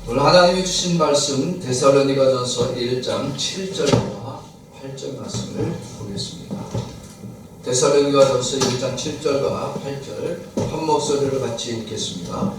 오늘 하나님이 주신 말씀 데살로니가전서 1장 7절과 8절 말씀을 보겠습니다. 데살로니가전서 1장 7절과 8절 한 목소리를 같이 읽겠습니다.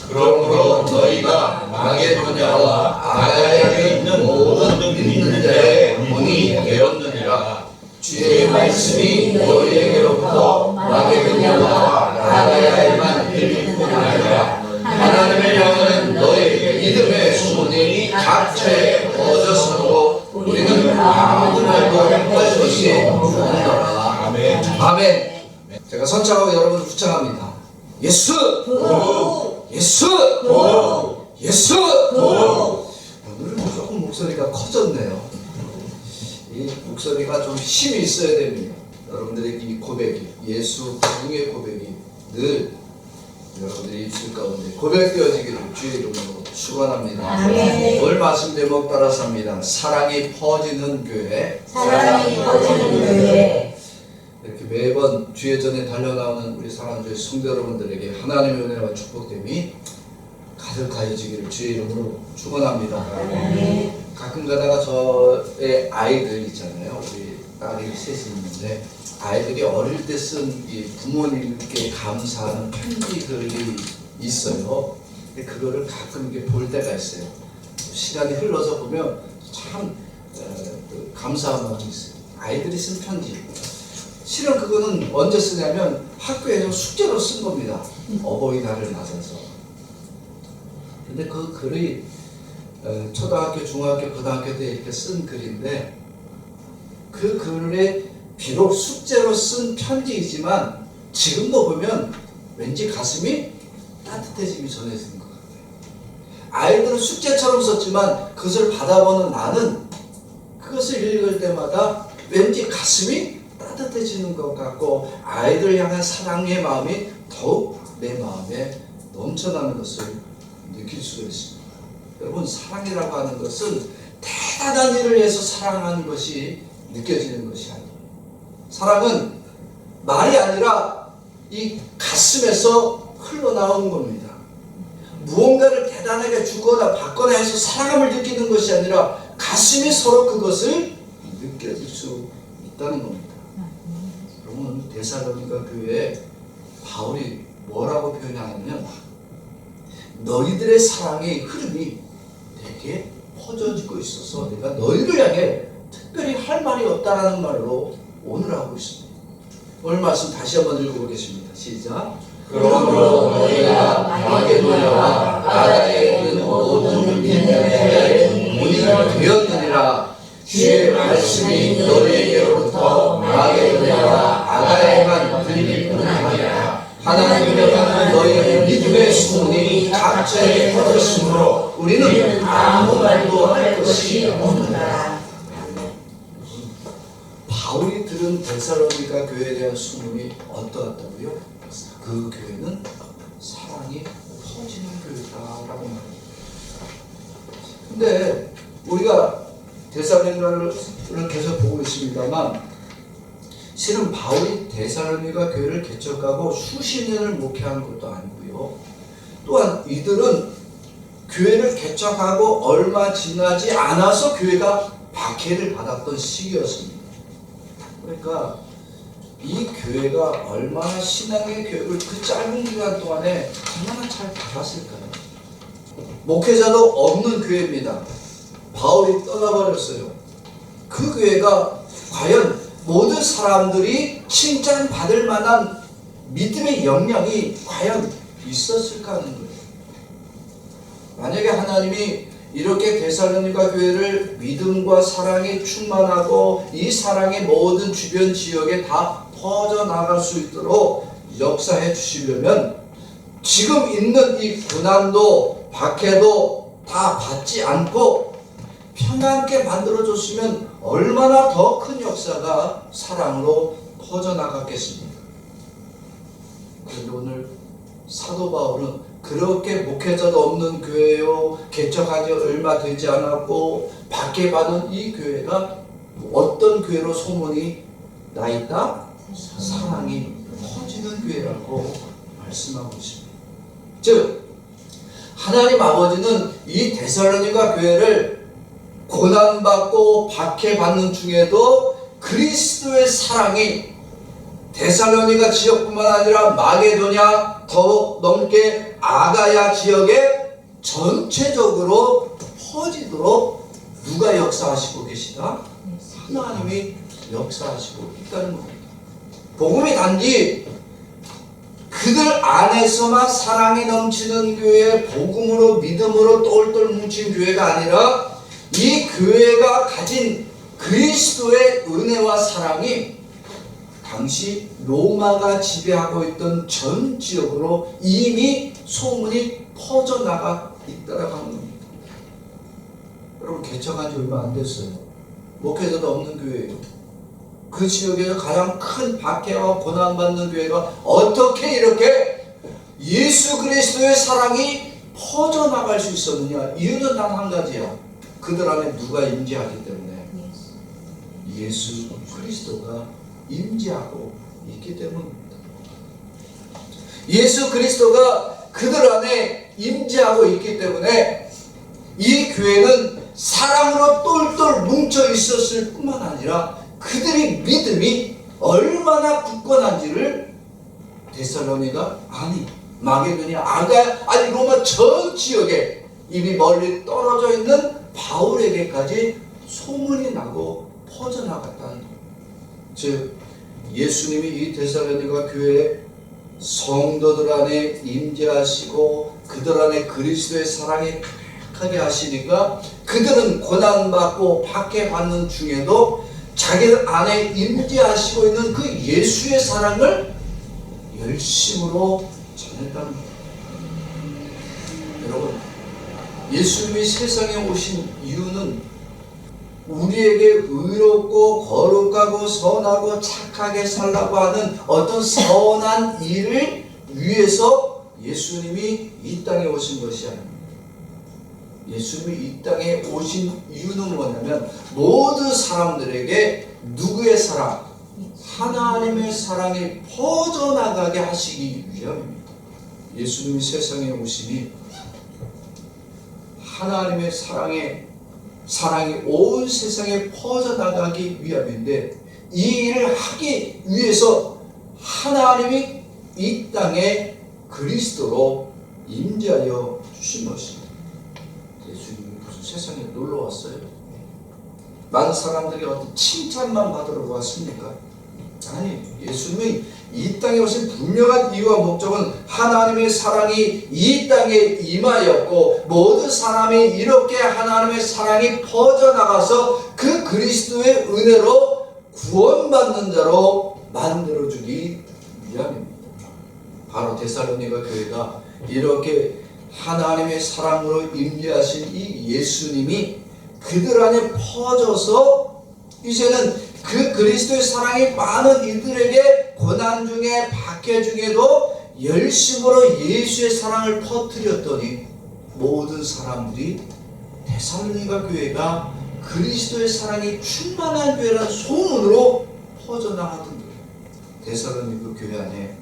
그러므로 너희가 마게도냐와 아가야에 있는 모든 믿는 자의 본이 되었느니라. 주의 말씀이 너희에게로부터 마게도냐와 아가야에만 들릴 뿐 아니라 하나님의 영은 너희에게 믿음의 소문이 각처에 퍼졌으므로 우리는 아무 말도 할 것이 없노라. 아멘. 아멘. 제가 선창하고 여러분을 후창합니다. 예수! 예수! 예수! 오늘은 조금 목소리가 커졌네요. 이 목소리가 좀 힘이 있어야 됩니다. 여러분들의 이 고백이, 예수 부흥의 고백이 늘 여러분들의 입술 가운데 고백되어지기를 주의 이름으로 축원합니다. 오늘 말씀 제목 따라서 합니다. 사랑이 퍼지는 교회. 사랑이 퍼지는 교회. 이렇게 매번 주의 전에 달려나오는 우리 사랑하는 주의 성도 여러분들에게 하나님의 은혜와 축복됨이 가득하여지기를 주의 이름으로 축원합니다. 가끔 가다가 저의 아이들 있잖아요. 우리 딸이 셋이 있는데 아이들이 어릴 때 쓴 이 부모님께 감사하는 편지글이 있어요. 근데 그거를 가끔 이렇게 볼 때가 있어요. 시간이 흘러서 보면 참 감사한 마음이 있어요. 아이들이 쓴 편지. 실은 그거는 언제 쓰냐면 학교에서 숙제로 쓴 겁니다. 어버이날을 맞아서. 근데 그 글이 초등학교, 중학교, 고등학교 때 이렇게 쓴 글인데 그 글에 비록 숙제로 쓴 편지이지만 지금도 보면 왠지 가슴이 따뜻해짐이 전해지는 것 같아요. 아이들은 숙제처럼 썼지만 그것을 받아보는 나는 그것을 읽을 때마다 왠지 가슴이 따뜻해지는 것 같고 아이들 향한 사랑의 마음이 더욱 내 마음에 넘쳐나는 것을 느낄 수가 있습니다. 여러분, 사랑이라고 하는 것은 대단한 일을 위해서 사랑하는 것이 느껴지는 것이 아니에요. 사랑은 말이 아니라 이 가슴에서 흘러나오는 겁니다. 무언가를 대단하게 주거나 받거나 해서 사랑함을 느끼는 것이 아니라 가슴이 서로 그것을 느껴질 수 있다는 겁니다. 여러분, 데살로니가 교회에 바울이 뭐라고 표현하냐면 너희들의 사랑의 흐름이 되게 퍼져지고 있어서 내가 너희를 향해 특별히 할 말이 없다라는 말로 오늘 하고 있습니다. 오늘 말씀 다시 한번 읽어보겠습니다. 시작. 그러므로 너희가 마게도냐와 아가야에 있는 모든 믿는 자의 본이 되었느니라. 주의 말씀이 너희에게로부터 마게도냐와 아가야에만 들릴 뿐 아니라 하나님의 영은 너희의 믿음의 소문이 각처에 퍼졌으므로 우리는 아무 말도 할 것이 없노라. 바울이 들은 데살로니가 교회에 대한 소문이 어떠했다고요? 그 교회는 사랑이 퍼지는 교회다라고 말합니다. 근데 우리가 데살로니가를 계속 보고 있습니다만 실은 바울이 데살로니가 교회를 개척하고 수십 년을 목회한 것도 아니고요. 또한 이들은 교회를 개척하고 얼마 지나지 않아서 교회가 박해를 받았던 시기였습니다. 그러니까 이 교회가 얼마나 신앙의 교육을 그 짧은 기간 동안에 얼마나 잘 받았을까요? 목회자도 없는 교회입니다. 바울이 떠나버렸어요. 그 교회가 과연 모든 사람들이 칭찬받을 만한 믿음의 역량이 과연 있었을까 하는 거예요. 만약에 하나님이 이렇게 데살로니가 교회를 믿음과 사랑이 충만하고 이 사랑이 모든 주변 지역에 다 퍼져나갈 수 있도록 역사해 주시려면 지금 있는 이 고난도 박해도 다 받지 않고 평안하게 만들어줬으면 얼마나 더 큰 역사가 사랑으로 퍼져나갔겠습니까? 그런데 오늘 사도 바울은 그렇게 목회자도 없는 교회요, 개척하지 얼마 되지 않았고 박해받은 이 교회가 어떤 교회로 소문이 나 있다? 사랑이 퍼지는 교회라고 말씀하고 있습니다. 즉 하나님 아버지는 이 데살로니가 교회를 고난받고 박해받는 중에도 그리스도의 사랑이 데살로니가 지역뿐만 아니라 마게도냐, 더욱 넘게 아가야 지역에 전체적으로 퍼지도록 누가 역사하시고 계시다? 하나님이 역사하시고 있다는 겁니다. 복음이 단지 그들 안에서만 사랑이 넘치는 교회, 복음으로 믿음으로 똘똘 뭉친 교회가 아니라 이 교회가 가진 그리스도의 은혜와 사랑이 당시 로마가 지배하고 있던 전 지역으로 이미 소문이 퍼져나가 있다라고 하는 겁니다. 여러분, 개척한 지 얼마 안 됐어요. 목회자도 없는 교회예요. 그 지역에서 가장 큰 박해와 고난받는 교회가 어떻게 이렇게 예수 그리스도의 사랑이 퍼져나갈 수 있었느냐? 이유는 단 한 가지야. 그들 안에 누가 임재하기 때문에 예수 그리스도가 임재하고 있기 때문입니다. 예수 그리스도가 그들 안에 임재하고 있기 때문에 이 교회는 사랑으로 똘똘 뭉쳐 있었을 뿐만 아니라 그들의 믿음이 얼마나 굳건한지를 데살로니가 마게도냐, 아가야, 아니 로마 전 지역에 이미 멀리 떨어져 있는 바울에게까지 소문이 나고 퍼져나갔다는 겁니다. 즉 예수님이 이 데살로니가 교회에 성도들 안에 임재하시고 그들 안에 그리스도의 사랑이 가득하게 하시니까 그들은 고난받고 박해받는 중에도 자기들 안에 임재하시고 있는 그 예수의 사랑을 열심으로 전했다는 겁니다. 여러분, 예수님이 세상에 오신 이유는 우리에게 의롭고 거룩하고 선하고 착하게 살라고 하는 어떤 선한 일을 위해서 예수님이 이 땅에 오신 것이 아닙니다. 예수님이 이 땅에 오신 이유는 뭐냐면 모든 사람들에게 누구의 사랑? 하나님의 사랑이 퍼져나가게 하시기 위함입니다. 예수님이 세상에 오시니 하나님의 사랑이 온 세상에 퍼져나가기 위함인데 이 일을 하기 위해서 하나님이 이 땅에 그리스도로 임재하여 주신 것입니다. 예수님이 무슨 세상에 놀러 왔어요? 많은 사람들이 어떤 칭찬만 받으러 왔습니까? 아니, 예수님이 이 땅에 오신 분명한 이유와 목적은 하나님의 사랑이 이 땅에 임하였고 모든 사람이 이렇게 하나님의 사랑이 퍼져나가서 그 그리스도의 은혜로 구원받는 자로 만들어주기 위함입니다. 바로 데살로니가 교회가 이렇게 하나님의 사랑으로 임재하신 이 예수님이 그들 안에 퍼져서 이제는 그 그리스도의 사랑이 많은 이들에게 고난 중에 박해 중에도 열심으로 예수의 사랑을 퍼뜨렸더니 모든 사람들이 데살로니가 교회가 그리스도의 사랑이 충만한 교회라는 소문으로 퍼져나가던 거예요. 데살로니가 교회 안에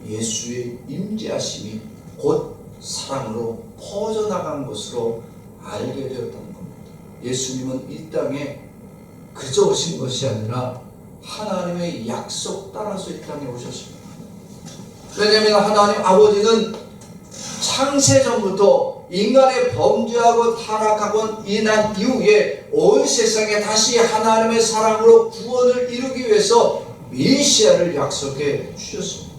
예수의 임재하심이 곧 사랑으로 퍼져나간 것으로 알게 되었다는 겁니다. 예수님은 이 땅에 그저 오신 것이 아니라 하나님의 약속 따라서 이 땅에 오셨습니다. 왜냐하면 하나님 아버지는 창세전부터 인간의 범죄하고 타락하고 인한 이후에 온 세상에 다시 하나님의 사랑으로 구원을 이루기 위해서 메시아를 약속해 주셨습니다.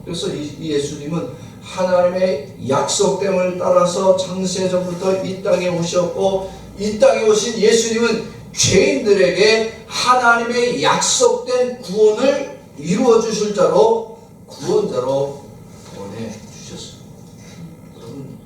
그래서 이 예수님은 하나님의 약속됨을 따라서 창세전부터 이 땅에 오셨고 이 땅에 오신 예수님은 죄인들에게 하나님의 약속된 구원을 이루어 주실 자로 구원자로 보내주셨습니다. 여러분,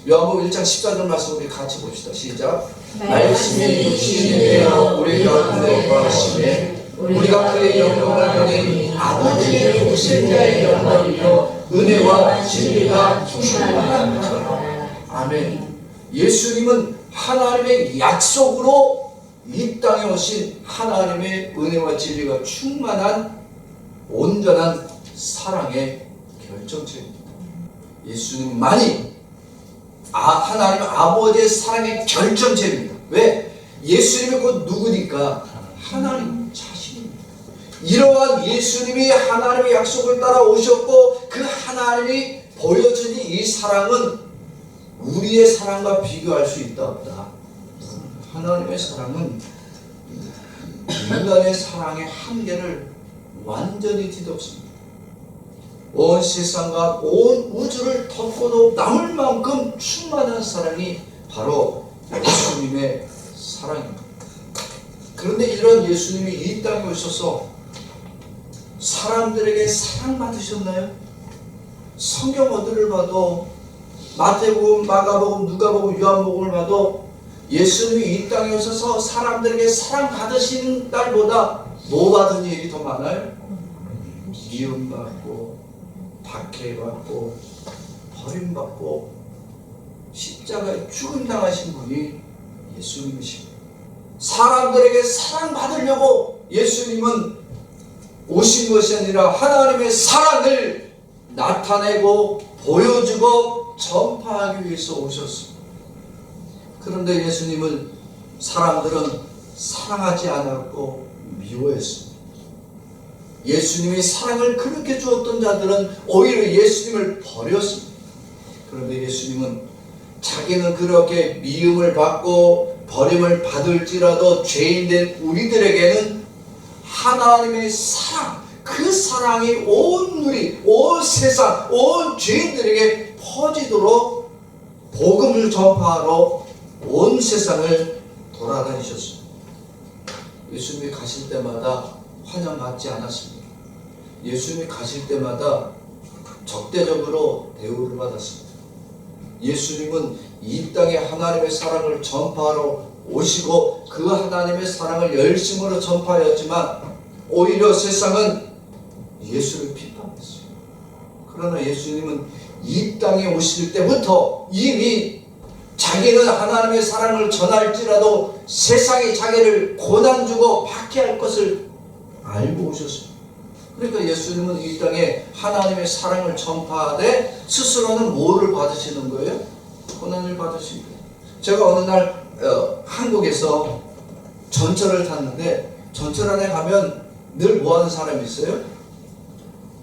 요한복음 1장 14절 말씀 우리 같이 봅시다. 시작. 말씀이 육신이 되어 우리 가운데 거하시매 우리가 그의 영광을 보니 아버지의 독생자의 영광이요 은혜와 진리가 충만한 것처럼. 아멘. 예수님은 하나님의 약속으로 이 땅에 오신 하나님의 은혜와 진리가 충만한 온전한 사랑의 결정체입니다. 예수님만이 하나님 아버지의 사랑의 결정체입니다. 왜? 예수님이 곧 누구니까? 하나님 자신입니다. 이러한 예수님이 하나님의 약속을 따라 오셨고 그 하나님이 보여주니 이 사랑은 우리의 사랑과 비교할 수 있다 없다. 하나님의 사랑은 인간의 사랑의 한계를 완전히 뒤덮습니다. 온 세상과 온 우주를 덮고도 남을 만큼 충만한 사랑이 바로 예수님의 사랑입니다. 그런데 이런 예수님이 이 땅에 오셔서 사람들에게 사랑받으셨나요? 성경 어디를 봐도 마태복음, 마가복음, 누가복음, 요한복음을 봐도 예수님이 이 땅에 오셔서 사람들에게 사랑받으시는 날보다 뭐 받은 일이 더 많아요? 미움받고 박해받고 버림받고 십자가에 죽음당하신 분이 예수님이십니다. 사람들에게 사랑받으려고 예수님은 오신 것이 아니라 하나님의 사랑을 나타내고 보여주고 전파하기 위해서 오셨습니다. 그런데 예수님을 사람들은 사랑하지 않았고 미워했습니다. 예수님이 사랑을 그렇게 주었던 자들은 오히려 예수님을 버렸습니다. 그런데 예수님은 자기는 그렇게 미움을 받고 버림을 받을지라도 죄인된 우리들에게는 하나님의 사랑, 그 사랑이 온 우리, 온 세상, 온 죄인들에게 퍼지도록 복음을 전파하러 온 세상을 돌아다니셨습니다. 예수님이 가실 때마다 환영받지 않았습니다. 예수님이 가실 때마다 적대적으로 대우를 받았습니다. 예수님은 이 땅에 하나님의 사랑을 전파하러 오시고 그 하나님의 사랑을 열심으로 전파하였지만 오히려 세상은 예수를 비판했어요. 그러나 예수님은 이 땅에 오실 때부터 이미 자기는 하나님의 사랑을 전할지라도 세상이 자기를 고난 주고 박해할 것을 알고 오셨습니다. 그러니까 예수님은 이 땅에 하나님의 사랑을 전파하되 스스로는 뭐를 받으시는 거예요? 고난을 받으신 거예요. 제가 어느 날 한국에서 전철을 탔는데 전철 안에 가면 늘 뭐 하는 사람이 있어요?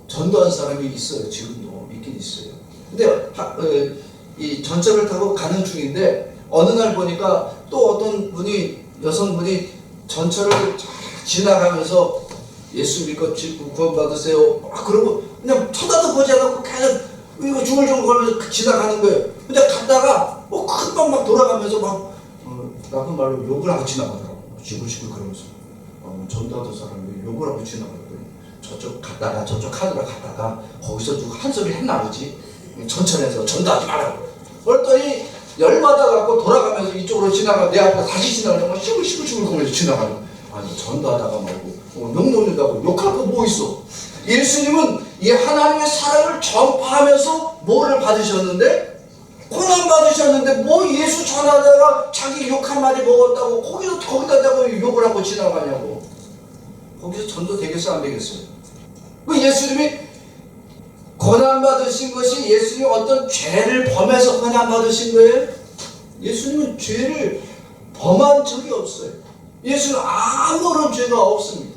전도하는 사람이 있어요. 지금도 있긴 있어요. 근데 이 전철을 타고 가는 중인데 어느 날 보니까 또 어떤 분이, 여성분이 전철을 지나가면서 예수 믿고 구원받으세요. 그러고 그냥 쳐다도 보지 않고 계속 이거 중얼중얼 거리면서 지나가는 거예요. 근데 갔다가 금방 막 돌아가면서 막 나쁜 말로 욕을 하고 지나가더라고. 시끌시끌 그러면서 전도하던 사람이 욕을 하고 지나가더라고요. 저쪽 갔다가 저쪽 카드로 갔다가 거기서 누가 한 소리 했나 보지. 전철에서 전도하지 말라고. 그랬더니 열받아 갖고 돌아가면서 이쪽으로 지나가 내 앞에 다시 지나가면 시끌시끌 거리면서 지나가는. 아니 전도하다가 말고 욕 놓는다고 욕할 거 뭐 있어? 예수님은 이 하나님의 사랑을 전파하면서 뭐를 받으셨는데? 고난 받으셨는데 뭐 예수 전하다가 자기 욕 한마디 먹었다고 거기다 대고 욕을 하고 지나가냐고. 거기서 전도 되겠어 안 되겠어요? 그 예수님이 고난 받으신 것이 예수님이 어떤 죄를 범해서 고난 받으신 거예요? 예수님은 죄를 범한 적이 없어요. 예수는 아무런 죄가 없습니다.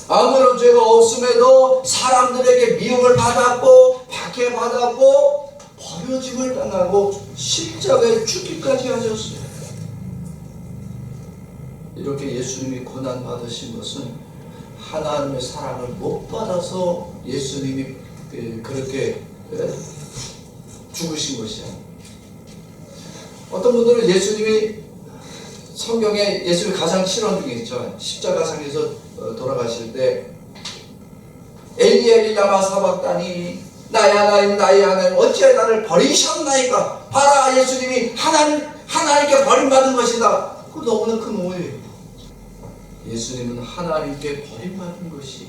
아무런 죄가 없음에도 사람들에게 미움을 받았고 박해받았고 버려짐을 당하고 십자가에 죽기까지 하셨어요. 이렇게 예수님이 고난 받으신 것은 하나님의 사랑을 못 받아서 예수님이 그렇게 죽으신 것이 아닙니다. 어떤 분들은 예수님이 성경에 예수의 가장 싫어하는 게 있죠. 십자가상에서 돌아가실 때 엘리 엘리 라마 사박다니 나의 하나님 어찌하여 나를 버리셨나이까. 봐라, 예수님이 하나님께 버림받은 것이다. 그 너무나 큰 오해예요. 예수님은 하나님께 버림받은 것이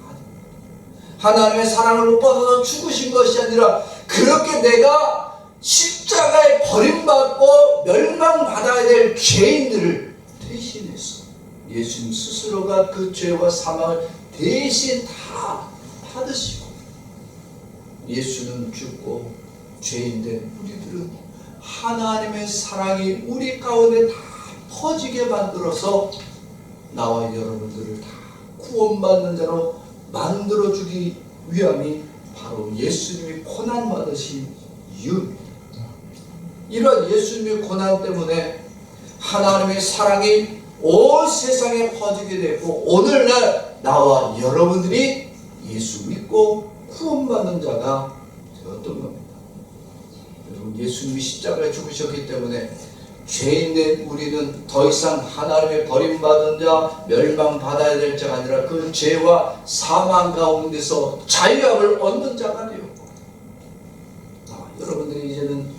아닙니다. 하나님의 사랑을 못 받아서 죽으신 것이 아니라 그렇게 내가 십자가에 버림받고 멸망받아야 될 죄인들을 대신해서 예수님 스스로가 그 죄와 사망을 대신 다 받으시고 예수는 죽고 죄인된 우리들은 하나님의 사랑이 우리 가운데 다 퍼지게 만들어서 나와 여러분들을 다 구원받는 자로 만들어주기 위함이 바로 예수님이 고난받으신 이유입니다. 이런 예수님의 고난 때문에 하나님의 사랑이 온 세상에 퍼지게 됐고, 오늘날 나와 여러분들이 예수 믿고 구원받는 자가 되었던 겁니다. 여러분, 예수님이 십자가에 죽으셨기 때문에 죄인된 우리는 더 이상 하나님의 버림받은 자, 멸망받아야 될 자가 아니라 그 죄와 사망 가운데서 자유함을 얻는 자가 되었고, 여러분들이 이제는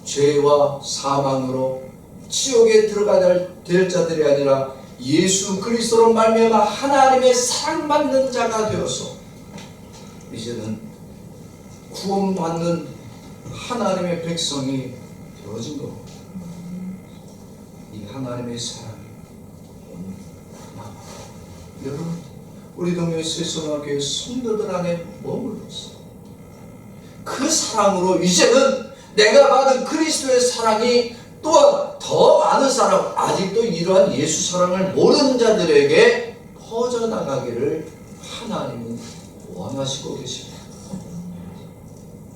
죄와 사망으로 지옥에 들어가야 될 자들이 아니라 예수 그리스도로 말미암아 하나님의 사랑받는 자가 되어서 이제는 구원받는 하나님의 백성이 되어진 겁니다. 이 하나님의 사랑이 여러분, 우리 동네 세송학교의 성도들 안에 머물렀어. 그 사랑으로 이제는 내가 받은 그리스도의 사랑이 또한 더 많은 사람, 아직도 이러한 예수 사랑을 모르는 자들에게 퍼져나가기를 하나님은 원하시고 계십니다.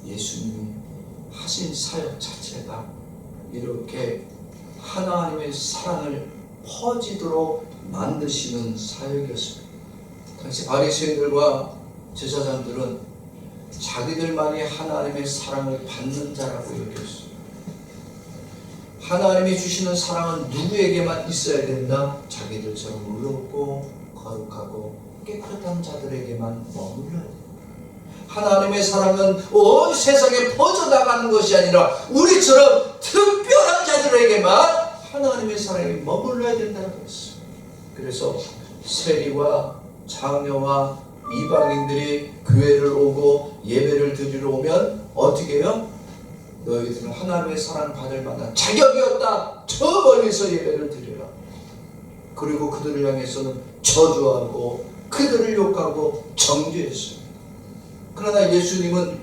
예수님이 하신 사역 자체가 이렇게 하나님의 사랑을 퍼지도록 만드시는 사역이었습니다. 당시 바리새인들과 제사장들은 자기들만이 하나님의 사랑을 받는 자라고 여겼어요. 하나님이 주시는 사랑은 누구에게만 있어야 된다? 자기들처럼 의롭고 거룩하고 깨끗한 자들에게만 머물러야 된다. 하나님의 사랑은 온 세상에 퍼져나가는 것이 아니라 우리처럼 특별한 자들에게만 하나님의 사랑이 머물러야 된다고 했어요. 그래서 세리와 장녀와 이방인들이 교회를 오고 예배를 드리러 오면 어떻게 해요? 너희들은 하나님의 사랑 받을 만한 자격이 없다. 저 멀리서 예배를 드리라. 그리고 그들을 향해서는 저주하고 그들을 욕하고 정죄했어요. 그러나 예수님은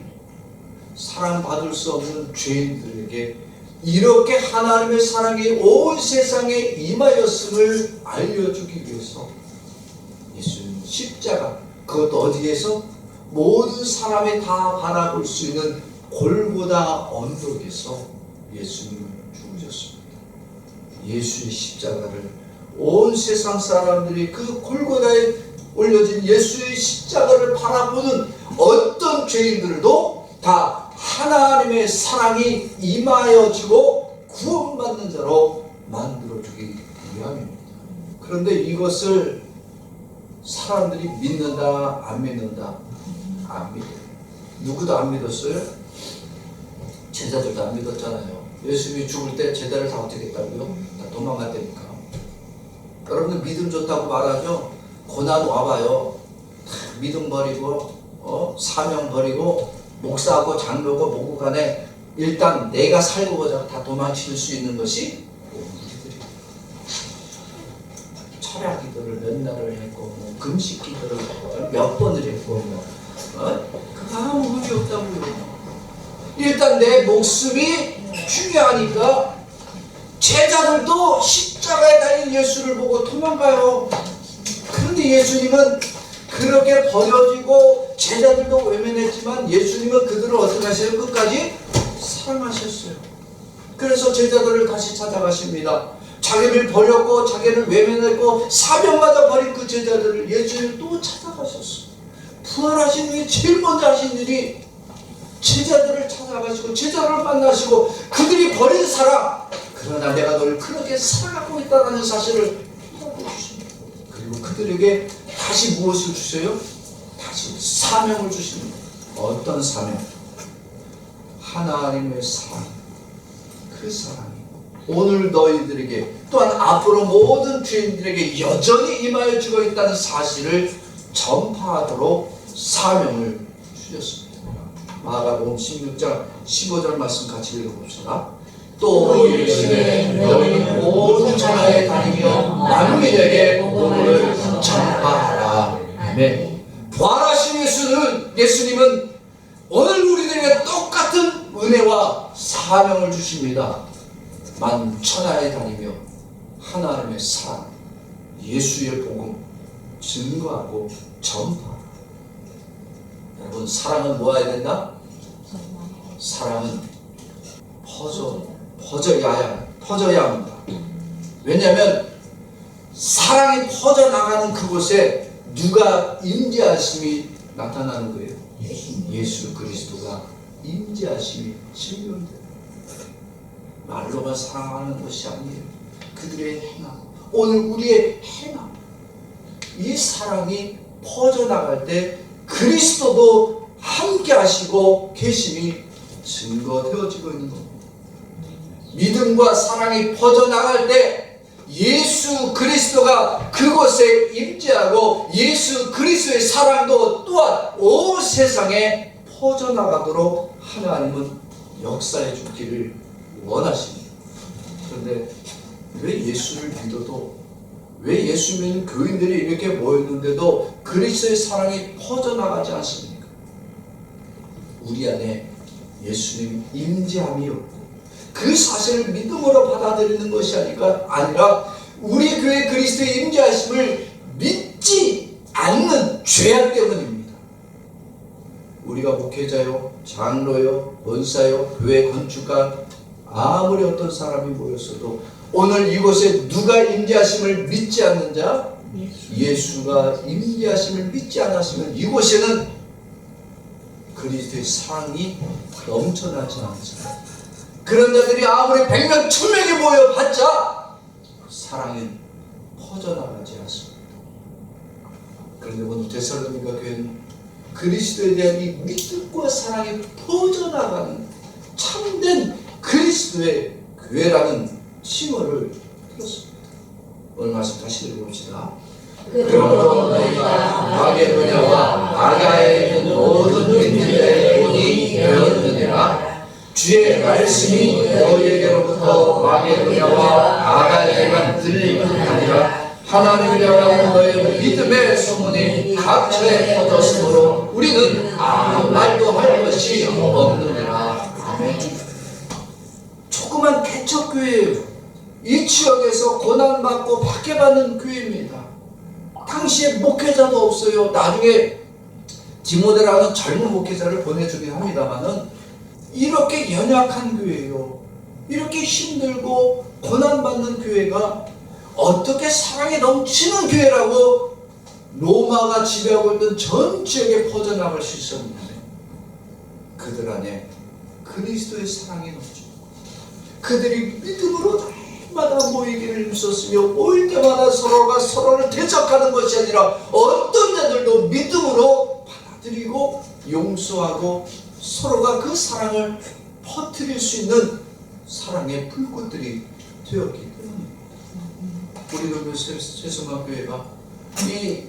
사랑받을 수 없는 죄인들에게 이렇게 하나님의 사랑이 온 세상에 임하였음을 알려주기 위해서 예수님은 십자가, 그것도 어디에서? 모든 사람이 다 바라볼 수 있는 골고다 언덕에서 예수님은 죽으셨습니다. 예수의 십자가를 온 세상 사람들이 그 골고다에 올려진 예수의 십자가를 바라보는 어떤 죄인들도 다 하나님의 사랑이 임하여지고 구원받는 자로 만들어주기 위함입니다. 그런데 이것을 사람들이 믿는다, 안 믿는다? 안 믿어요. 누구도 안 믿었어요? 제자들도 안 믿었잖아요. 예수님이 죽을 때 제자를 다 어떻게 했다고요? 다 도망갔다니까. 여러분들 믿음 좋다고 말하죠? 고난 와봐요. 믿음 버리고 사명 버리고 목사하고 장로고 뭐고 간에 일단 내가 살고 보자고 다 도망칠 수 있는 것이 우리들이에요. 철야 기도를 몇 날을 했고 금식 기도를 몇 번을 했고 그거 아무 의미 없다고요. 일단 내 목숨이 중요하니까 제자들도 십자가에 달린 예수를 보고 도망가요. 그런데 예수님은 그렇게 버려지고 제자들도 외면했지만 예수님은 그들을 어떻게 하세요? 끝까지 사랑하셨어요. 그래서 제자들을 다시 찾아가십니다. 자기를 버렸고 자기를 외면했고 사명마다 버린 그 제자들을 예수님이 또 찾아가셨어요. 부활하신 후에 제일 먼저 하신 일이 제자들을 찾아가시고 제자들을 만나시고 그들이 버린 사랑, 그러나 내가 너를 그렇게 사랑하고 있다는 사실을 알려주십니다. 그리고 그들에게 다시 무엇을 주세요? 다시 사명을 주십니다. 어떤 사명? 하나님의 사랑. 그 사랑이 오늘 너희들에게 또한 앞으로 모든 죄인들에게 여전히 임하여 주고 있다는 사실을 전파하도록 사명을 주셨습니다. 마가복음 16장 15절 말씀 같이 읽어봅시다. 또 이르시되 너희는 모든 나라에 다니며 만민에게 복음을 전파하라. 아멘. 부활하신 예수님은 오늘 우리들에게 똑같은 은혜와 사명을 주십니다. 만천하에 다니며 하나님의 사랑, 예수의 복음 증거하고 전파. 여러분, 사랑은 뭐해야 된다? 사랑은 퍼져야 합니다. 왜냐하면 사랑이 퍼져나가는 그곳에 누가 임재하심이 나타나는 거예요? 예수 그리스도가 임재하심이 증명돼요. 말로만 사랑하는 것이 아니에요. 그들의 행함, 오늘 우리의 행함, 이 사랑이 퍼져나갈 때 그리스도도 함께 하시고 계심이 증거되어지고 있는 겁니다. 믿음과 사랑이 퍼져나갈 때 예수 그리스도가 그곳에 임재하고 예수 그리스도의 사랑도 또한 온 세상에 퍼져나가도록 하나님은 역사해 주기를 원하십니다. 그런데 왜 예수를 믿어도, 왜 예수 믿는 교인들이 이렇게 모였는데도 그리스도의 사랑이 퍼져나가지 않습니까? 우리 안에 예수님 임재함이 없고 그 사실을 믿음으로 받아들이는 것이 아니라 우리 교회 그리스도의 임재하심을 믿지 않는 죄악 때문입니다. 우리가 목회자요, 장로요, 원사요, 교회 건축가, 아무리 어떤 사람이 모였어도 오늘 이곳에 누가 임재하심을 믿지 않는 자, 예수가 임재하심을 믿지 않았으면 이곳에는 그리스도의 사랑이 넘쳐나지 않습니다. 그런 자들이 아무리 100명, 1000명이 모여봤자 사랑이 퍼져나가지 않습니다. 그런데 오늘 데살로니가 교회는 그리스도에 대한 이 믿음과 사랑이 퍼져나가는 참된 그리스도의 교회라는 칭호를 들었습니다. 오늘 말씀 다시 읽어봅시다. 그러므로 너희가 마게도냐와 아가야에 있는 모든 교인들의 본이 되었느니라. 주의 말씀이 너희에게로부터 마게도냐와 아가야에만 들릴 뿐 아니라 하나님을 향한 너희의 믿음의 소문이 각처에 퍼졌으므로 우리는 아무 말도 할 것이 없느니라. 아멘. 조그만 개척교회예요. 이 지역에서 고난받고 박해받는 교회입니다. 당시에 목회자도 없어요. 나중에 디모데라는 젊은 목회자를 보내주긴 합니다만은 이렇게 연약한 교회예요. 이렇게 힘들고 고난받는 교회가 어떻게 사랑이 넘치는 교회라고 로마가 지배하고 있던 전 지역에 퍼져나갈 수 있었는데 그들 안에 그리스도의 사랑이 넘치고 그들이 믿음으로 날마다 모이기를 힘썼으며 모일 때마다 서로가 서로를 대적하는 것이 아니라 어떤 자들도 믿음으로 받아들이고 용서하고 서로가 그 사랑을 퍼뜨릴 수 있는 사랑의 불꽃들이 되었기 때문입니다. 우리 세성학교회가 이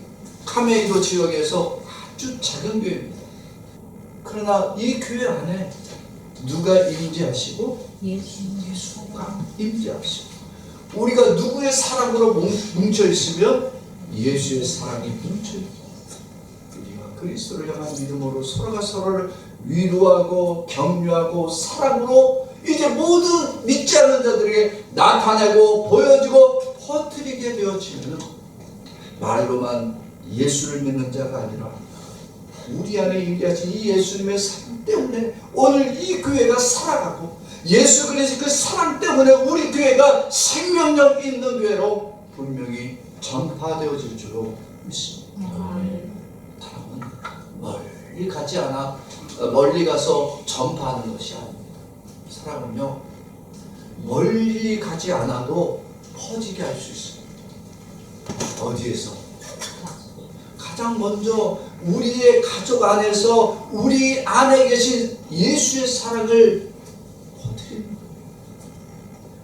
카메이도 지역에서 아주 작은 교회입니다. 그러나 이 교회 안에 누가 임재하시고 예수가 임재하시고 우리가 누구의 사랑으로 뭉쳐 있으면 예수의 사랑이 뭉쳐 있고 우리가 그리스도를 향한 믿음으로 서로가 서로를 위로하고 격려하고 사랑으로 이제 모든 믿지 않는 자들에게 나타내고 보여주고 퍼뜨리게 되어지면 말로만 예수를 믿는 자가 아니라 우리 안에 임재하신 이 예수님의 사랑 때문에 오늘 이 교회가 살아가고 예수 그리스도 그 사랑 때문에 우리 교회가 생명력 있는 교회로 분명히 전파되어질 줄로 믿습니다. 사랑은 멀리 가지 않아 멀리 가서 전파하는 것이 아닙니다. 사랑은요 멀리 가지 않아도 퍼지게 할 수 있습니다. 어디에서? 가장 먼저 우리의 가족 안에서 우리 안에 계신 예수의 사랑을 퍼뜨리는 거예요.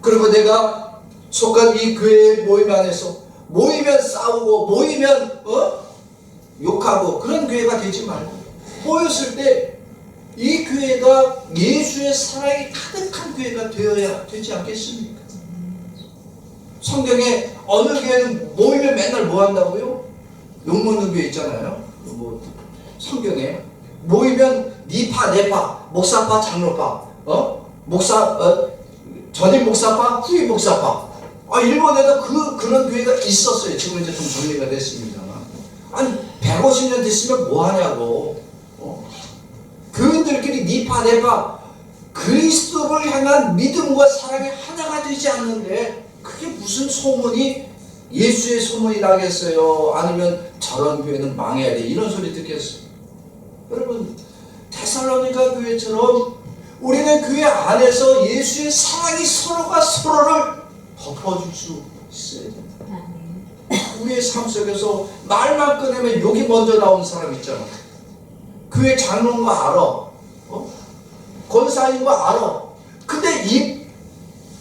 그리고 내가 속한 이 교회의 모임 안에서 모이면 싸우고 모이면 욕하고 그런 교회가 되지 말고 모였을 때 이 교회가 예수의 사랑이 가득한 교회가 되어야 되지 않겠습니까? 성경에 어느 교회는 모이면 맨날 뭐 한다고요? 욕먹는 교회 있잖아요. 성경에 모이면 니파 내파 목사파 장로파 전임 목사파, 후임 목사파. 일본에도 그런 교회가 있었어요. 지금 이제 좀 정리가 됐습니다만. 아니, 150년 됐으면 뭐 하냐고. 교인들끼리 니파, 내파, 그리스도를 향한 믿음과 사랑이 하나가 되지 않는데, 그게 무슨 소문이, 예수의 소문이 나겠어요? 아니면 저런 교회는 망해야 돼. 이런 소리 듣겠어요? 여러분, 데살로니가 교회처럼 우리는 교회 안에서 예수의 사랑이 서로가 서로를 덮어줄 수 있어야 된다. 우리의 삶 속에서 말만 꺼내면 욕이 먼저 나온 사람 있잖아. 교회 장로가 알아. 권사인 거 알아. 근데 이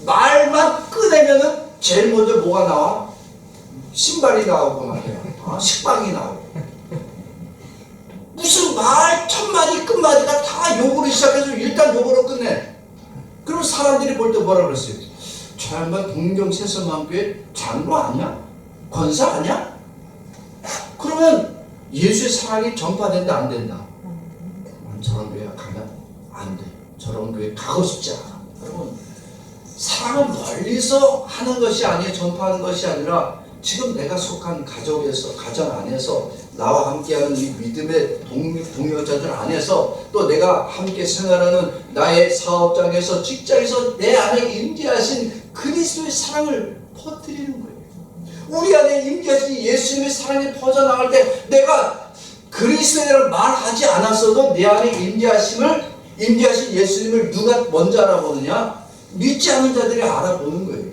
말만 꺼내면은 제일 먼저 뭐가 나와? 신발이 나오고 말이야. 식빵이 나오고. 무슨 말 첫마디 끝마디가 다 욕으로 시작해서 일단 욕으로 끝내. 그럼 사람들이 볼 때 뭐라 그랬어요? 저 양반 동경세서만교회 장로 아니야? 권사 아니야? 그러면 예수의 사랑이 전파된다 안 된다? 저런 교회 가면 안 돼. 저런 교회 가고 싶지 않아. 여러분, 사랑은 멀리서 하는 것이 아니에요. 전파하는 것이 아니라 지금 내가 속한 가족에서, 가정 안에서 나와 함께하는 이 믿음의 동료자들 안에서 또 내가 함께 생활하는 나의 사업장에서, 직장에서 내 안에 임재하신 그리스도의 사랑을 퍼뜨리는 거예요. 우리 안에 임재하신 예수님의 사랑이 퍼져나갈 때 내가 그리스도라고 말하지 않았어도 내 안에 임재하신 예수님을 누가 먼저 알아보느냐? 믿지 않는 자들이 알아보는 거예요.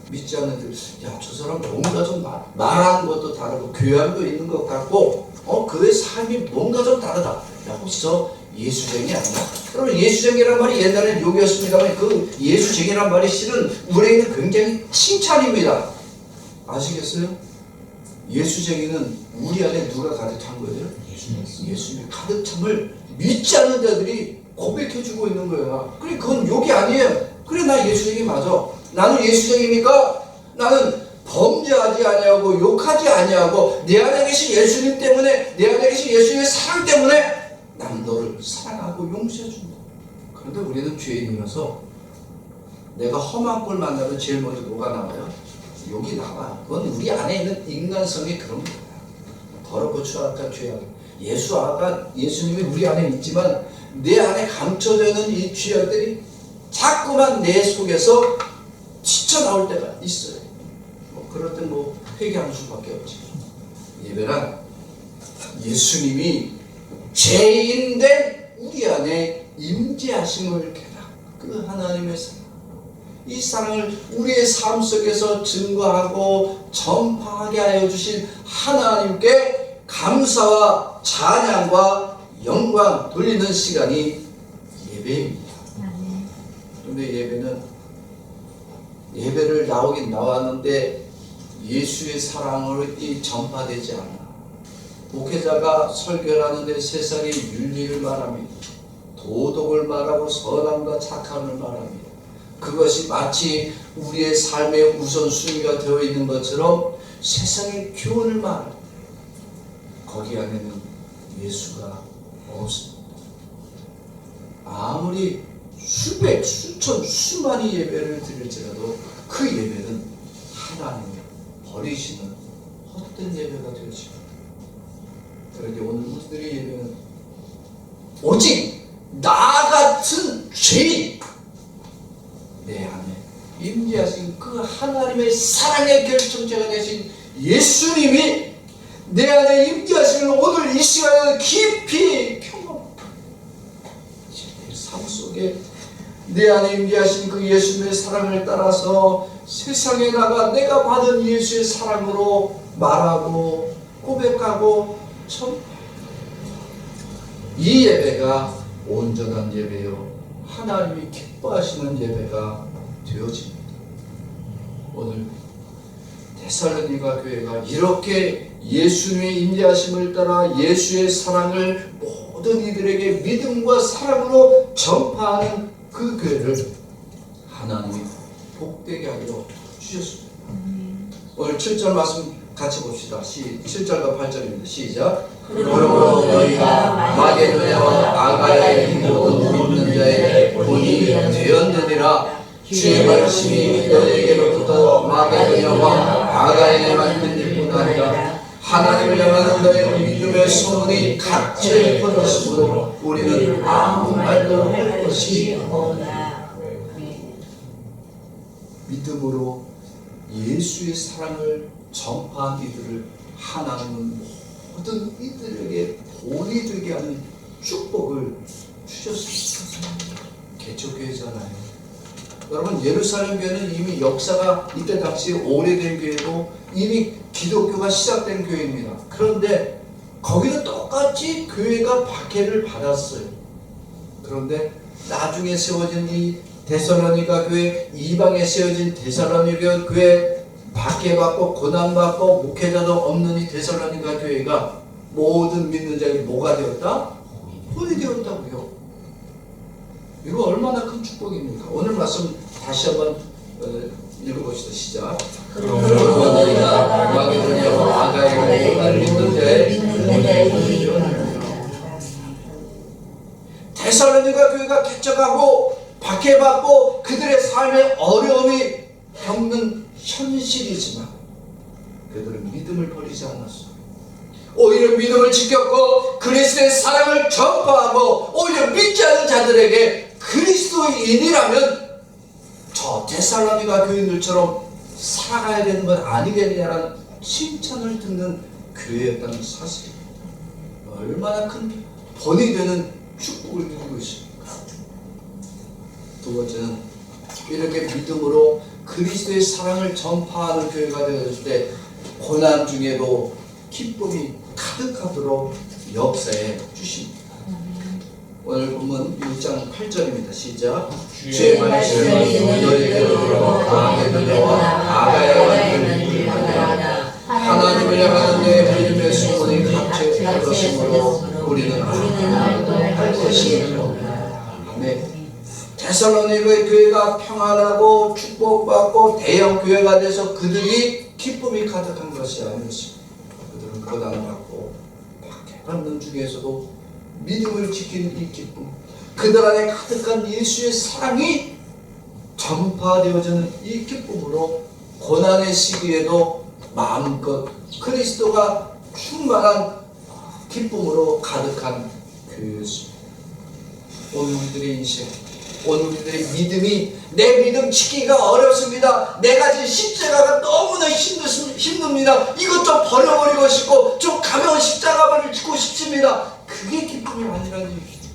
믿지 않는 자들, 야, 저 사람 뭔가 좀 말하는 것도 다르고 교양도 있는 것 같고 그의 삶이 뭔가 좀 다르다. 야, 혹시 저 예수쟁이 아니야? 여러분, 예수쟁이란 말이 옛날에는 욕이었습니다만 그 예수쟁이란 말이 실은 우리에게는 굉장히 칭찬입니다. 아시겠어요? 예수쟁이는 우리 안에 누가 가득 찬 거예요? 예수님이 가득 참을 믿지 않는 자들이 고백해주고 있는 거야. 그래, 그건 욕이 아니에요. 그래, 나 예수쟁이 맞아. 나는 예수쟁이니까 나는 범죄하지 아니하고 욕하지 아니하고 내 안에 계신 예수님 때문에, 내 안에 계신 예수님의 사랑 때문에 나는 너를 사랑하고 용서해준다. 그런데 우리는 죄인이라서 내가 험한 꼴 만나면 제일 먼저 뭐가 나와요? 욕이 나와. 그건 우리 안에 있는 인간성이 그런 거야. 더럽고 추악한 죄악. 예수님이 우리 안에 있지만 내 안에 감춰져 있는 이 죄악들이 자꾸만 내 속에서 튀쳐나올 때가 있어요. 그럴 때 회개하는 수밖에 없지. 예배란 예수님이 죄인된 우리 안에 임재하심을 그 하나님의 사랑, 이 사랑을 우리의 삶 속에서 증거하고 전파하게 하여 주신 하나님께 감사와 찬양과 영광 돌리는 시간이 예배입니다. 그런데 예배를 나오긴 나왔는데 예수의 사랑을 전파되지 않아. 목회자가 설교를 하는데 세상의 윤리를 말합니다. 도덕을 말하고 선함과 착함을 말합니다. 그것이 마치 우리의 삶의 우선순위가 되어 있는 것처럼 세상의 교훈을 말합니다. 거기 안에는 예수가 없습니다. 아무리 수백, 수천, 수만이 예배를 드릴지라도 그 예배는 하나님이 버리시는 헛된 예배가 되어집니다. 그런데 오늘 우리들의 예배는 오직 나 같은 죄인, 내 안에 임재하신 그 하나님의 사랑의 결정자가 되신 예수님이 내 안에 임재하심을 오늘 이 시간에 깊이 경험합니다. 내 삶 속에 내 안에 임재하신 그 예수님의 사랑을 따라서 세상에 나가 내가 받은 예수의 사랑으로 말하고 고백하고 이 예배가 온전한 예배요, 하나님이 기뻐하시는 예배가 되어집니다. 오늘 데살로니가 교회가 이렇게 예수님의 임재하심을 따라 예수의 사랑을 모든 이들에게 믿음과 사랑으로 전파하는 그 교회를 하나님이 복되게 하여 주셨습니다. 오늘 7절 말씀 같이 봅시다. 7절과 8절입니다. 시작. 그러므로 너희가 마게도냐와 아가야에 있는 모든 믿는 자의 본이 되었느니라. 주의 말씀이 너희에게로부터 마게도냐와 아가야에만 들릴 뿐 아니라 하나님을 향하는 너희 믿음의 소문이 각처에 퍼졌으므로 우리는 아무 말도 할 것이 없다. 믿음으로 예수의 사랑을 전파한 이들을 하나님은 모든 이들에게 본이 되게 하는 축복을 주셨습니다. 개척교회잖아요. 여러분, 예루살렘 교회는 이미 역사가 이때 당시 오래된 교회고 이미 기독교가 시작된 교회입니다. 그런데 거기는 똑같이 교회가 박해를 받았어요. 그런데 나중에 세워진 이 데살로니가 교회, 이방에 세워진 데살로니가 교회, 박해받고 고난받고 목회자도 없는 이 데살로니가 교회가 모든 믿는 자에게 뭐가 되었다? 본이 되었다고요. 이거 얼마나 큰 축복입니까? 오늘 말씀 다시 한번 읽어봅시다. 시작. 그러므로 너희가 마게도냐와 아가야에 있는 믿는 자의 본이 되었느니라. 데살로니가 교회가 개척하고 박해받고 그들의 삶의 어려움이 겪는 현실이지만 그들은 믿음을 버리지 않았어. 오히려 믿음을 지켰고 그리스도의 사랑을 전파하고 오히려 믿지 않는 자들에게 그리스도인이라면 저 데살로니가 교인들처럼 살아가야 되는 건 아니겠냐라는 칭찬을 듣는 교회였다는 사실입니다. 얼마나 큰 본이 되는 축복을 누리고 있습니까? 두 번째는 이렇게 믿음으로 그리스도의 사랑을 전파하는 교회가 되었을 때 고난 중에도 기쁨이 가득하도록 역사해 주십니다. 오늘 본문 6장 8절입니다. 시작. 주의 말씀이 너희에게로 마게도냐와 아가야에 있는 믿는 하나님을 향하는 내 믿음의 소원이 각처에 퍼졌으므로 우리는 아무것도 할 것이 없다. 아멘. 데살로니가의 교회가 평안하고 축복받고 대형 교회가 돼서 그들이 기쁨이 가득한 것이 아니었습니다. 그들은 고난을 받고 박해받는 중에서도 믿음을 지키는 이 기쁨, 그들 안에 가득한 예수의 사랑이 전파되어지는 이 기쁨으로 고난의 시기에도 마음껏 그리스도가 충만한 기쁨으로 가득한 교회였습니다. 오늘 우리들의 인생, 오늘 우리들의 믿음이 내 믿음 지키기가 어렵습니다. 내가 지금 십자가가 너무나 힘듭니다. 이것 좀 버려버리고 싶고 좀 가벼운 십자가만을 지고 싶습니다. 그게 기쁨이 아니라는 얘기죠.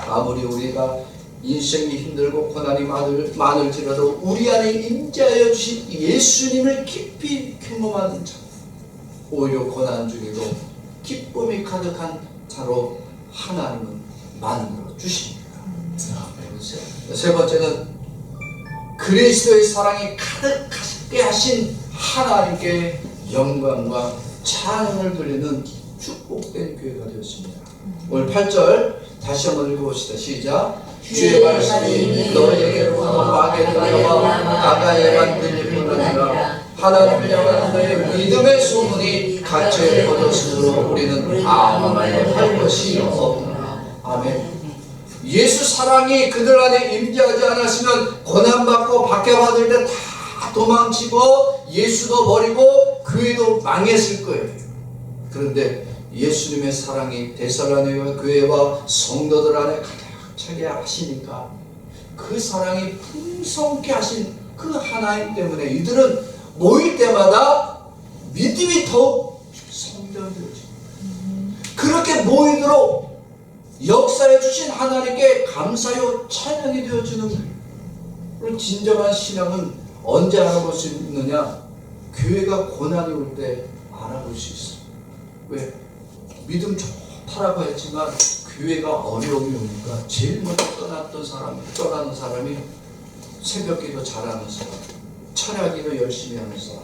아무리 우리가 인생이 힘들고 고난이 많을지라도 우리 안에 임재하여 주신 예수님을 깊이 경험하는 자, 오히려 고난 중에도 기쁨이 가득한 자로 하나님은 만들어 주십니다. 세 번째는 그리스도의 사랑이 가득하게 하신 하나님께 영광과 찬양을 돌리는 축복된 교회가 되었습니다. 오늘 8절 다시 한번 읽어봅시다. 시작. 주의 말씀이 너희에게로부터 마게도냐와 아가야에만 들릴 뿐 아니라 하나님을 향하는 너희의 믿음의 소문이 각처에 퍼졌으므로 우리는 아무 말도 할 것이 없다. 아멘. 예수 사랑이 그들 안에 임재하지 않았으면 고난받고 박해받을 때 다 도망치고 예수도 버리고 교회도 망했을 거예요. 그런데 예수님의 사랑이 데살로니가 교회와 성도들 안에 가득 차게 하시니까 그 사랑이 풍성케 하신 그 하나님 때문에 이들은 모일 때마다 믿음이 더욱 성장되어지고 그렇게 모이도록 역사해 주신 하나님께 감사요 찬양이 되어지는 거예요. 진정한 신앙은 언제 알아볼 수 있느냐? 교회가 고난이 올 때 알아볼 수 있어요. 왜? 믿음 좋다라고 했지만 교회가 어려움이 오니까 제일 먼저 떠나는 사람이 새벽기도 잘하는 사람, 철야기도 열심히 하는 사람.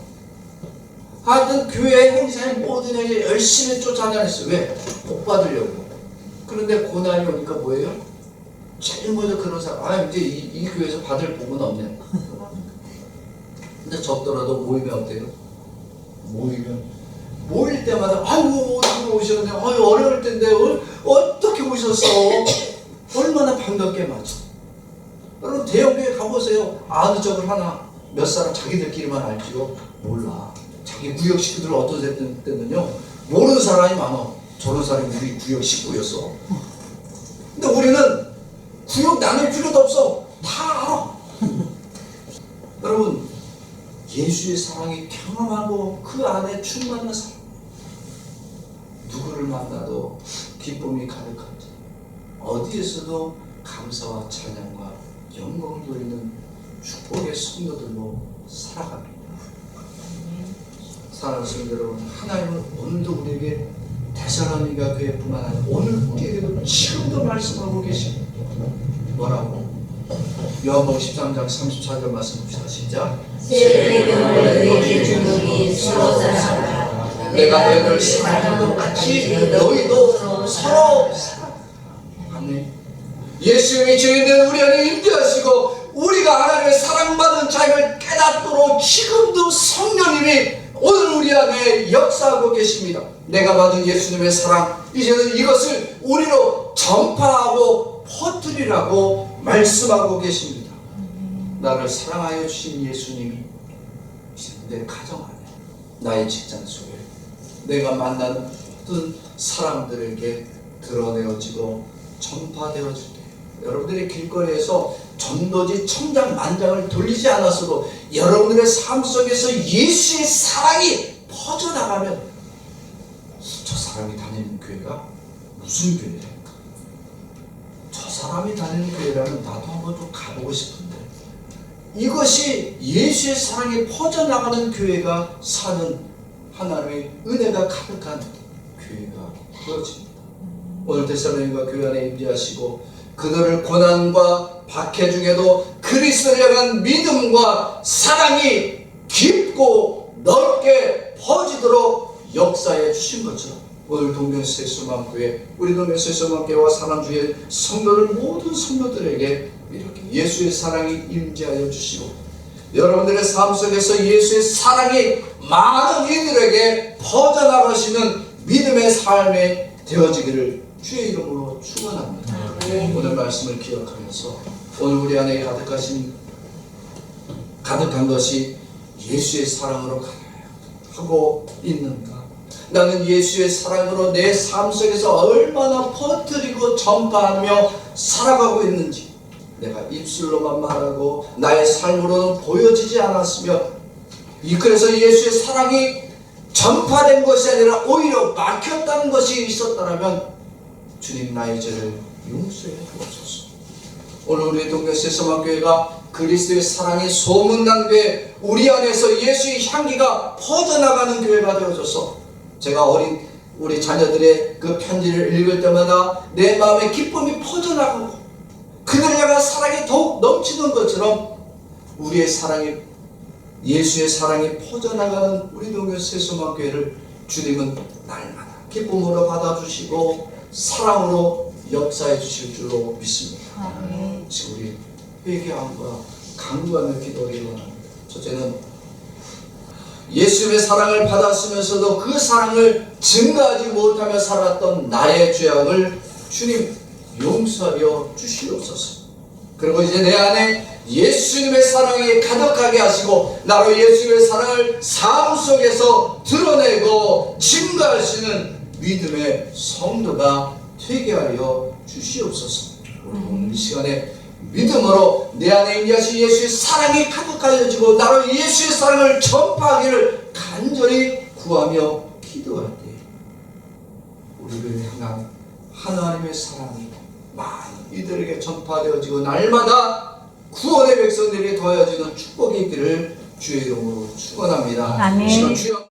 하여튼 교회 행사에 모든 행에 열심히 쫓아다녔어요. 왜? 복 받으려고. 그런데 고난이 오니까 뭐예요? 제일 먼저 그런 사람, 이제 이 교회에서 받을 복은 없네. 근데 적더라도 모이면 어때요? 모이면 모일 때마다 아이고 어떻게 오셨네, 아유 어려울 텐데 어떻게 오셨어, 얼마나 반갑게 맞아. 여러분 대형교회 가보세요. 아는 척을 하나 몇 사람 자기들끼리만 알지요. 몰라. 자기 구역 식구들 어떤 때는요 모르는 사람이 많아. 저런 사람이 우리 구역 식구였어. 근데 우리는 구역 나눌 필요도 없어. 다 알아. 여러분 예수의 사랑이 경험하고 그 안에 충만한 사람, 누구를 만나도 기쁨이 가득하지, 어디에서도 감사와 찬양과 영광을 돌리는 축복의 성도들로 살아갑니다. 사랑하는 성도 여러분, 하나님은 오늘도 우리에게 데살로니가 교회뿐만 아니라 오늘 우리에게도 지금도 말씀하고 계십니다. 뭐라고? 요한복음 13장 34절 말씀 봅시다. 시작. 세대교를 너희에게 주노니 서로 사랑하라. 내가 너희를 사랑한 것 같이 너희도 서로 사랑하라. 아멘. 예수님이 주인된 우리 안에 임재하시고 우리가 하나님의 사랑받은 자임을 깨닫도록 지금도 성령님이 오늘 우리 안에 역사하고 계십니다. 내가 받은 예수님의 사랑, 이제는 이것을 우리로 전파하고 퍼뜨리라고 말씀하고 계십니다. 나를 사랑하여 주신 예수님이 이제 내 가정 안에, 나의 직장 속에, 내가 만나는 모든 사람들에게 드러내어지고 전파되어질 때, 여러분들의 길거리에서 전도지 천장만장을 돌리지 않았어도 여러분들의 삶 속에서 예수의 사랑이 퍼져나가면, 저 사람이 다니는 교회가 무슨 교회야? 저 사람이 다니는 교회라면 나도 한번 좀 가보고 싶은데, 이것이 예수의 사랑이 퍼져나가는 교회가 사는 하나님의 은혜가 가득한 교회가 되어집니다. 오늘 데살로니가 교회 안에 임재하시고 그들을 고난과 박해 중에도 그리스도를 향한 믿음과 사랑이 깊고 넓게 퍼지도록 역사해 주신 것처럼, 오늘 동명세수만교회, 우리 동명세수만교회와 사랑주의 성도들 모든 성도들에게 이렇게 예수의 사랑이 임재하여 주시고, 여러분들의 삶 속에서 예수의 사랑이 많은 이들에게 퍼져나가시는 믿음의 삶에 되어지기를 주의 이름으로 축원합니다. 오늘 말씀을 기억하면서 오늘 우리 안에 가득한 것이 예수의 사랑으로 가야 하고 있는가? 나는 예수의 사랑으로 내 삶 속에서 얼마나 퍼뜨리고 전파하며 살아가고 있는지, 내가 입술로만 말하고 나의 삶으로는 보여지지 않았으며, 그래서 예수의 사랑이 전파된 것이 아니라 오히려 막혔다는 것이 있었다면 주님 나의 죄를 용서해 주옵소서. 오늘 우리 동명세서만교회가 그리스도의 사랑이 소문난 교회, 우리 안에서 예수의 향기가 퍼져나가는 교회가 되어져서, 제가 어린 우리 자녀들의 그 편지를 읽을 때마다 내 마음에 기쁨이 퍼져나가고 그들을 향한 사랑이 더욱 넘치는 것처럼, 우리의 사랑이, 예수의 사랑이 퍼져나가는 우리 동명세서만교회를 주님은 날마다 기쁨으로 받아주시고 사랑으로 역사해 주실 줄로 믿습니다. 지금 우리 회개함과 강구하는 기도를 원합니다. 첫째는 예수님의 사랑을 받았으면서도 그 사랑을 증거하지 못하며 살았던 나의 죄악을 주님 용서하여 주시옵소서. 그리고 이제 내 안에 예수님의 사랑이 가득하게 하시고 나로 예수님의 사랑을 삶 속에서 드러내고 증거하시는 믿음의 성도가 되게 하여 주시옵소서. 우리 오늘 이 시간에 믿음으로 내 안에 임재하신 예수의 사랑이 가득하여지고 나로 예수의 사랑을 전파하기를 간절히 구하며 기도할 때, 우리를 향한 하나님의 사랑이 많은 이들에게 전파되어지고 날마다 구원의 백성들이 더해지는 축복이 있기를 주의 이름으로 축원합니다. 아멘. 지금 주여